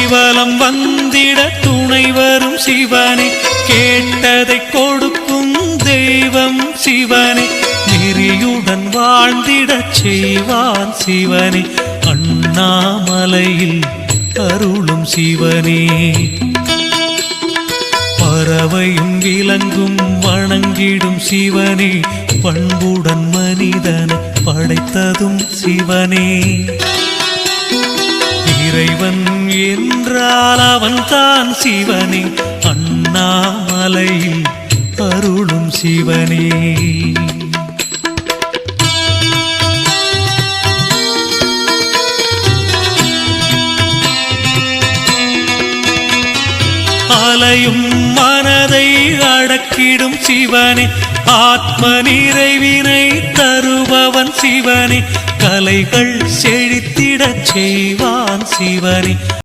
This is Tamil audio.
கிரிவலம் வந்திட துணை வரும் சிவனே, கேட்டதை கொடுக்கும் தெய்வம் சிவனே, நெறியுடன் வாழ்ந்திடச் செய்வான் சிவனே, அண்ணாமலையில் அருளும் சிவனே. பறவையும் விலங்கும் வணங்கிடும் சிவனே, பண்புடன் மனிதனை படைத்ததும் சிவனே. இறைவன் என்றால் அவன் தான் சிவனே, அண்ணாமலையில் அருளும் சிவனே. அலையும் மனதை அடக்கிடும் சிவனே, ஆத்ம நிறைவினை தருபவன் சிவனே, கலைகள் செழித்திடச் செய்வான் சிவனே,